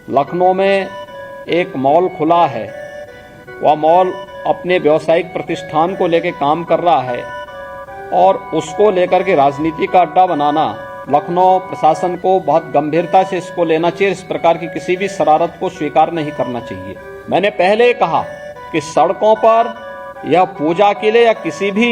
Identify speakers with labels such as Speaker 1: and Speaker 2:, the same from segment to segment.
Speaker 1: लखनऊ में एक मॉल खुला है। वह मॉल अपने व्यावसायिक प्रतिष्ठान को लेकर काम कर रहा है और उसको लेकर के राजनीति का अड्डा बनाना लखनऊ प्रशासन को बहुत गंभीरता से इसको लेना चाहिए। इस प्रकार की किसी भी शरारत को स्वीकार नहीं करना चाहिए। मैंने पहले कहा कि सड़कों पर या पूजा के लिए या किसी भी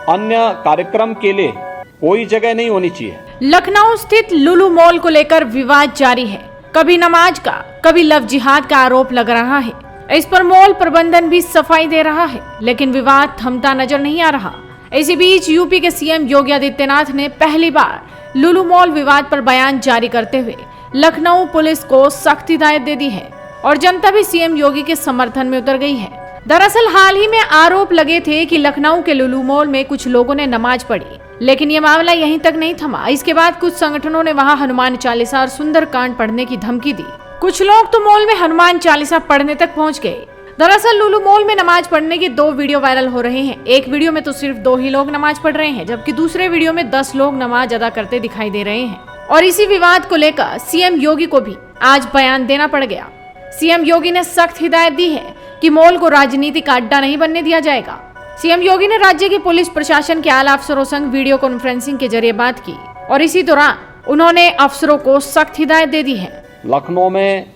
Speaker 1: अन्य कार्यक्रम के लिए कोई जगह नहीं होनी चाहिए।
Speaker 2: लखनऊ स्थित लुलु मॉल को लेकर विवाद जारी है। कभी नमाज का, कभी लव जिहाद का आरोप लग रहा है। इस पर मॉल प्रबंधन भी सफाई दे रहा है, लेकिन विवाद थमता नजर नहीं आ रहा। इसी बीच यूपी के सीएम योगी आदित्यनाथ ने पहली बार लुलु मॉल विवाद पर बयान जारी करते हुए लखनऊ पुलिस को सख्त हिदायत दे दी है और जनता भी सीएम योगी के समर्थन में उतर गई है। दरअसल हाल ही में आरोप लगे थे कि लखनऊ के लुलु मॉल में कुछ लोगों ने नमाज पढ़ी, लेकिन ये मामला यहीं तक नहीं थमा। इसके बाद कुछ संगठनों ने वहां हनुमान चालीसा और सुंदरकांड पढ़ने की धमकी दी। कुछ लोग तो मॉल में हनुमान चालीसा पढ़ने तक पहुंच गए। दरअसल लुलु मॉल में नमाज पढ़ने के 2 वीडियो वायरल हो रहे हैं। एक वीडियो में तो सिर्फ 2 ही लोग नमाज पढ़ रहे हैं, जबकि दूसरे वीडियो में 10 लोग नमाज अदा करते दिखाई दे रहे हैं। और इसी विवाद को लेकर सीएम योगी को भी आज बयान देना पड़ गया। सीएम योगी ने सख्त हिदायत दी है कि मॉल को राजनीति का अड्डा नहीं बनने दिया जाएगा। सीएम योगी ने राज्य के पुलिस प्रशासन के आला अफसरों संग वीडियो कॉन्फ्रेंसिंग के जरिए बात की और इसी दौरान उन्होंने अफसरों को सख्त हिदायत दे दी है।
Speaker 1: लखनऊ में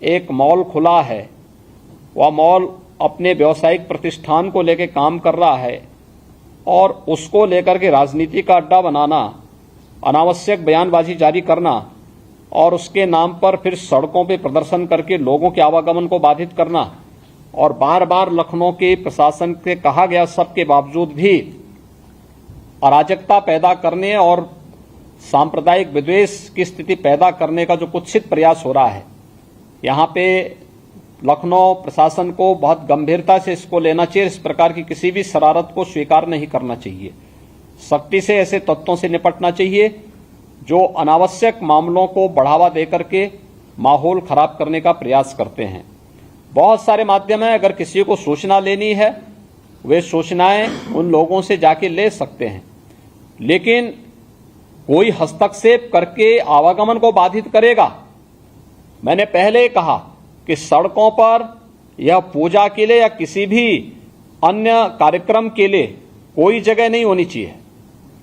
Speaker 1: एक मॉल खुला है। वह मॉल अपने व्यावसायिक प्रतिष्ठान को लेकर काम कर रहा है और उसको लेकर के राजनीति का अड्डा बनाना, अनावश्यक बयानबाजी जारी करना और उसके नाम पर फिर सड़कों पे प्रदर्शन करके लोगों के आवागमन को बाधित करना और बार बार लखनऊ के प्रशासन से कहा गया सब के बावजूद भी अराजकता पैदा करने और सांप्रदायिक विद्वेष की स्थिति पैदा करने का जो कुत्सित प्रयास हो रहा है, यहाँ पे लखनऊ प्रशासन को बहुत गंभीरता से इसको लेना चाहिए। इस प्रकार की किसी भी शरारत को स्वीकार नहीं करना चाहिए। सख्ती से ऐसे तत्वों से निपटना चाहिए जो अनावश्यक मामलों को बढ़ावा देकर के माहौल खराब करने का प्रयास करते हैं। बहुत सारे माध्यम हैं, अगर किसी को सूचना लेनी है वे सूचनाएं उन लोगों से जाके ले सकते हैं, लेकिन कोई हस्तक्षेप करके आवागमन को बाधित करेगा। मैंने पहले कहा कि सड़कों पर या पूजा के लिए या किसी भी अन्य कार्यक्रम के लिए कोई जगह नहीं होनी चाहिए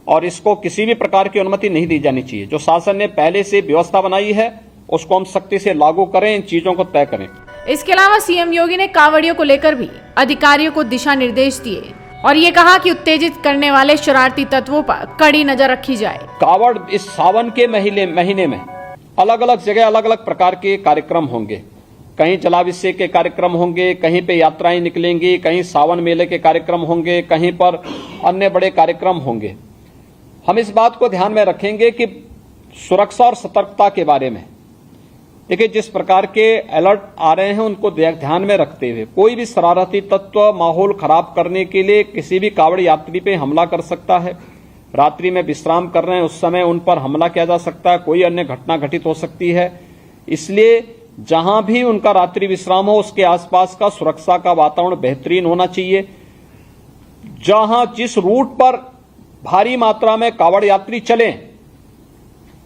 Speaker 1: और इसको किसी भी प्रकार की अनुमति नहीं दी जानी चाहिए। जो शासन ने पहले से व्यवस्था बनाई है उसको हम सख्ती से लागू करें, इन चीजों को तय करें।
Speaker 2: इसके अलावा सीएम योगी ने कांवड़ियों को लेकर भी अधिकारियों को दिशा निर्देश दिए और ये कहा कि उत्तेजित करने वाले शरारती तत्वों पर कड़ी नजर रखी जाए।
Speaker 1: कावड़ इस सावन के महीने में अलग अलग जगह अलग अलग प्रकार के कार्यक्रम होंगे। कहीं जलाभिषेक के कार्यक्रम होंगे, कहीं पे यात्राएं निकलेंगी, कहीं सावन मेले के कार्यक्रम होंगे, कहीं पर अन्य बड़े कार्यक्रम होंगे। हम इस बात को ध्यान में रखेंगे कि सुरक्षा और सतर्कता के बारे में देखिए, जिस प्रकार के अलर्ट आ रहे हैं उनको ध्यान में रखते हुए कोई भी शरारती तत्व माहौल खराब करने के लिए किसी भी कावड़ यात्री पे हमला कर सकता है। रात्रि में विश्राम कर रहे हैं उस समय उन पर हमला किया जा सकता है, कोई अन्य घटना घटित हो सकती है। इसलिए जहां भी उनका रात्रि विश्राम हो उसके आसपास का सुरक्षा का वातावरण बेहतरीन होना चाहिए। जहां जिस रूट पर भारी मात्रा में कावड़ यात्री चलें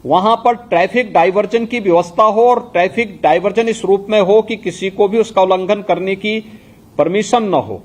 Speaker 1: वहां पर ट्रैफिक डाइवर्जन की व्यवस्था हो और ट्रैफिक डाइवर्जन इस रूप में हो कि किसी को भी उसका उल्लंघन करने की परमिशन न हो।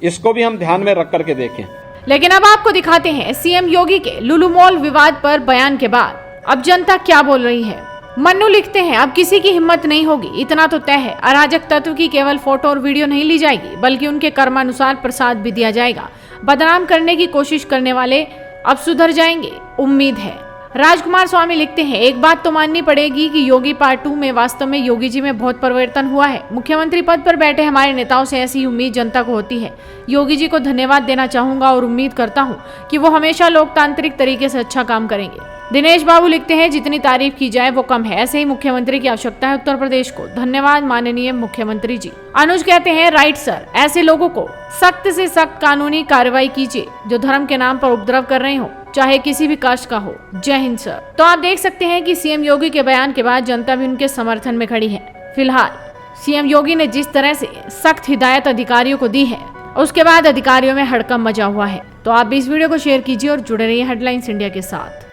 Speaker 1: इसको भी हम ध्यान में रख करके देखें।
Speaker 2: लेकिन अब आपको दिखाते हैं सीएम योगी के लुलु मॉल विवाद पर बयान के बाद अब जनता क्या बोल रही है। मन्नू लिखते हैं, अब किसी की हिम्मत नहीं होगी, इतना तो तय है। अराजक तत्व की केवल फोटो और वीडियो नहीं ली जाएगी, बल्कि उनके कर्मानुसार प्रसाद भी दिया जाएगा। बदनाम करने की कोशिश करने वाले अब सुधर जाएंगे, उम्मीद है। राजकुमार स्वामी लिखते हैं, एक बात तो माननी पड़ेगी कि योगी पार्ट 2 में वास्तव में योगी जी में बहुत परिवर्तन हुआ है। मुख्यमंत्री पद पर बैठे हमारे नेताओं से ऐसी उम्मीद जनता को होती है। योगी जी को धन्यवाद देना चाहूंगा और उम्मीद करता हूं कि वो हमेशा लोकतांत्रिक तरीके से अच्छा काम करेंगे। दिनेश बाबू लिखते हैं, जितनी तारीफ की जाए वो कम है, ऐसे ही मुख्यमंत्री की आवश्यकता है उत्तर प्रदेश को। धन्यवाद माननीय मुख्यमंत्री जी। अनुज कहते हैं, राइट सर, ऐसे लोगों को सख्त से सख्त कानूनी कार्रवाई कीजिए जो धर्म के नाम पर उपद्रव कर रहे हो, चाहे किसी भी कास्ट का हो। जय हिंद सर। तो आप देख सकते हैं कि सीएम योगी के बयान के बाद जनता भी उनके समर्थन में खड़ी है। फिलहाल सीएम योगी ने जिस तरह से सख्त हिदायत अधिकारियों को दी है उसके बाद अधिकारियों में हड़कंप मचा हुआ है। तो आप भी इस वीडियो को शेयर कीजिए और जुड़े रहिए हेडलाइंस इंडिया के साथ।